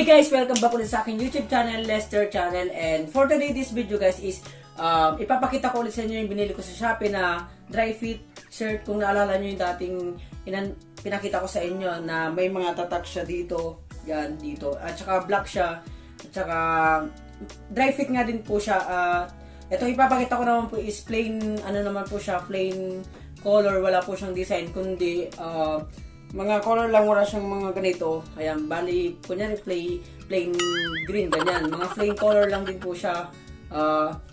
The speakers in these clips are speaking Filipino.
guys! Welcome back ulit sa aking YouTube channel, Lester Channel. And for today, this video guys is ipapakita ko ulit sa inyo yung binili ko sa Shopee na dry fit shirt. Kung naalala nyo yung dating pinakita ko sa inyo na may mga tatak siya dito. Yan, dito. At saka black siya. At saka dry fit nga din po siya. Ito ipapakita ko naman po is plain, ano naman po siya, plain color. Wala po siyang design, kundi mga color lang, wala siyang mga ganito. Ayan, bali, kunyari plain green, ganyan. Mga plain color lang din po siya.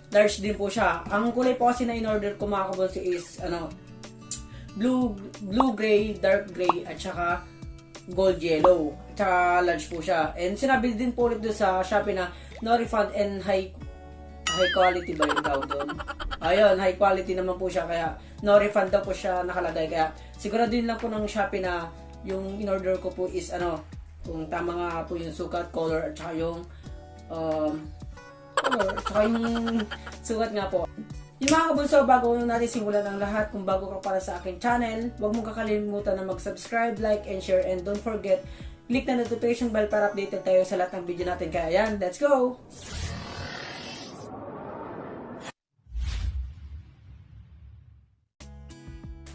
Large din po siya. Ang kulay po kasi na in-order ko mga kabonso is, blue gray, dark gray, at saka gold yellow. At saka large po siya. And sinabi din po ulit doon sa Shopee na no refund and high quality ba yung tawag doon? Ayun, high quality naman po siya, kaya no refund daw po siya nakalagay. Kaya siguraduhin lang po ng Shopee na yung in-order ko po is kung tama nga po yung sukat, color, at saka yung color, at saka yung sukat nga po. Yung mga kabunso, bago natin simulan ang lahat, kung bago ka para sa aking channel, huwag mong kakalimutan na mag-subscribe, like, and share, and don't forget, click na notification bell para updated tayo sa lahat ng video natin. Kaya yan, let's go!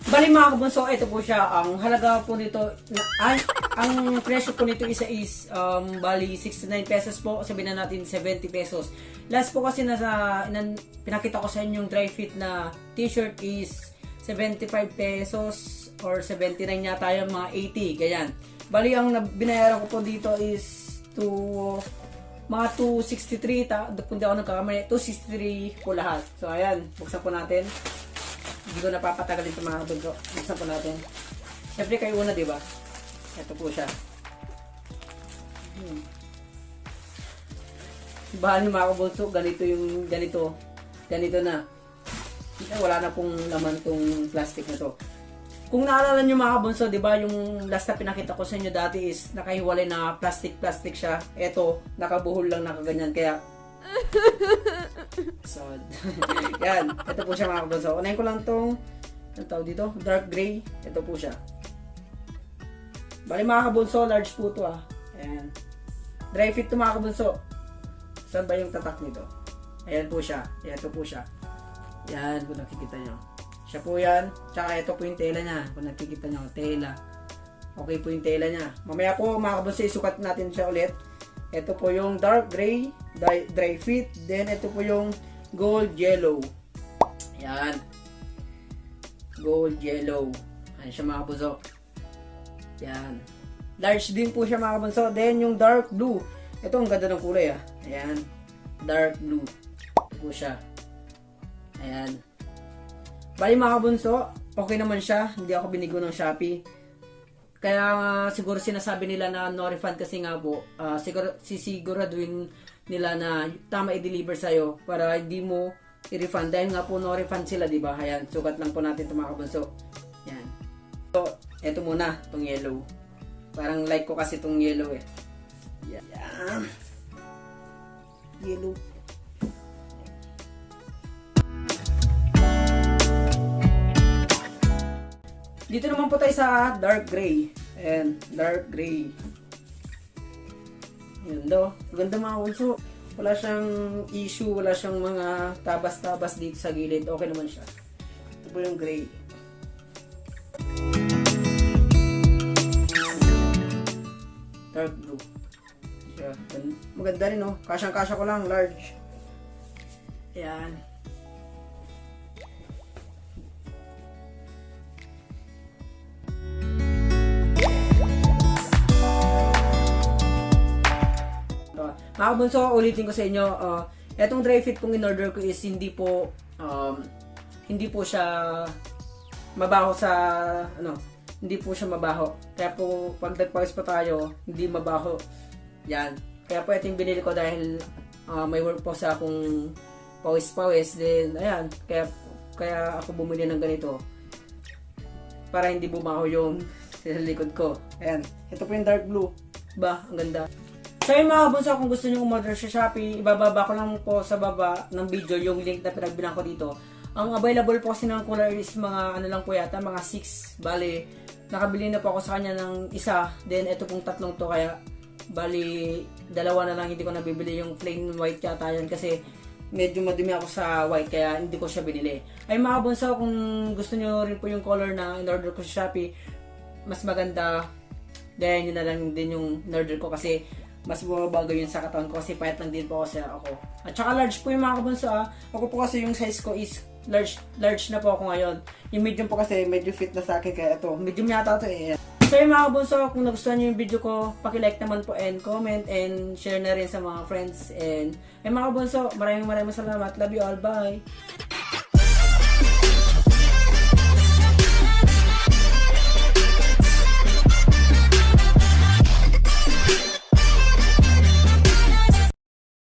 Bali mga kabunso, ito po siya. Ang halaga po nito, ang presyo po nito is bali 69 pesos po. Sabihin na natin 70 pesos. Last po kasi pinakita ko sa inyo yung dry fit na t-shirt is 75 pesos or 79 yata yung mga 80. Ganyan. Bali ang binayaran ko po dito is mga 263. Kung di ako nagkakamali, 263 po lahat. So ayan, buksan po natin. Hindi ko napapatagalin ito mga kabunso. Buksan po natin. Siyempre kayo una, diba? Ito po siya. Bahan yung mga kabunso, ganito na. Wala na pong laman tong plastic na to. Kung naalala nyo mga kabunso, diba yung last na pinakita ko sa inyo dati is nakahiwalay na plastic siya. Ito, nakabuhol lang, nakaganyan. Kaya so, yan. Ito po siya mga kabunso. Unahin ko lang tong dito, dark gray. Ito po siya. Bali mga kabunso, large po to Ayan. Dry fit to mga kabunso. Saan ba yung tatak nito? Ayan po siya. Ito po siya. Yan, kung nakikita nyo. Siya po yan. Tsaka ito po yung tela niya. Kung nakikita nyo, tela. Okay po yung tela niya. Mamaya po mga kabunso, isukat natin siya ulit. Ito po yung dark gray, dry fit. Then, ito po yung gold yellow. Ayan. Gold yellow. Ayan siya mga kabunso. Ayan. Large din po siya mga kabunso. Then, yung dark blue. Ito, ang ganda ng kulay Ayan. Dark blue. Ito po siya. Ayan. Bali mga kabunso, okay naman siya. Hindi ako binigo ng Shopee. Kaya siguro sinasabi nila na no refund kasi nga po, sisiguraduhin nila na tama i-deliver sa'yo para hindi mo i-refund. Dahil nga po no refund sila, diba? Ayan, sukat lang po natin ito mga kabunso. Yan. So, eto muna, itong yellow. Parang like ko kasi itong yellow Yan. Yellow. Dito naman po tayo sa dark gray. And dark gray. Yun do. Ganda mga kabunso. Wala siyang issue, wala siyang mga tabas-tabas dito sa gilid. Okay naman siya. Ito po yung gray. Dark blue. Siya. Maganda rin Kasyang-kasya ko lang, large. Ayan. Mga kabunso, ulitin ko sa inyo, etong dry fit kong in-order ko is hindi po siya mabaho sa, hindi po siya mabaho. Kaya po, pag nagpawis pa tayo, hindi mabaho. Yan. Kaya po ito yung binili ko dahil may work po sa akong pawis-pawis. Then, ayan, kaya ako bumili ng ganito. Para hindi bumaho yung sa likod ko. Ayan. Ito po yung dark blue. Ba, ang ganda. So yun mga kabunso, kung gusto nyo umorder sa Shopee, ibababa ko lang po sa baba ng video yung link na pinagbilang ko dito. Ang available po kasi ng color is mga lang po yata, mga 6. Bale, nakabili na po ako sa kanya ng isa. Then ito pong tatlong to, kaya Bali, dalawa na lang hindi ko nabibili, yung plain white yata yun kasi medyo madumi ako sa white kaya hindi ko siya binili. Ay mga bunso, kung gusto nyo rin po yung color na in-order ko sa Shopee, mas maganda, dahil yun na lang din yung in-order ko kasi mas bumabago yun sa katawan ko kasi payat lang din po kasi ako. At saka large po yung mga kabunso Ako po kasi yung size ko is large na po ako ngayon. Yung medium po kasi medyo fit na sa akin kaya ito. Medium yata ito eh. So yung mga kabunso, kung nagustuhan nyo yung video ko, paki-like naman po and comment and share na rin sa mga friends. And mga kabunso, maraming salamat. Love you all. Bye!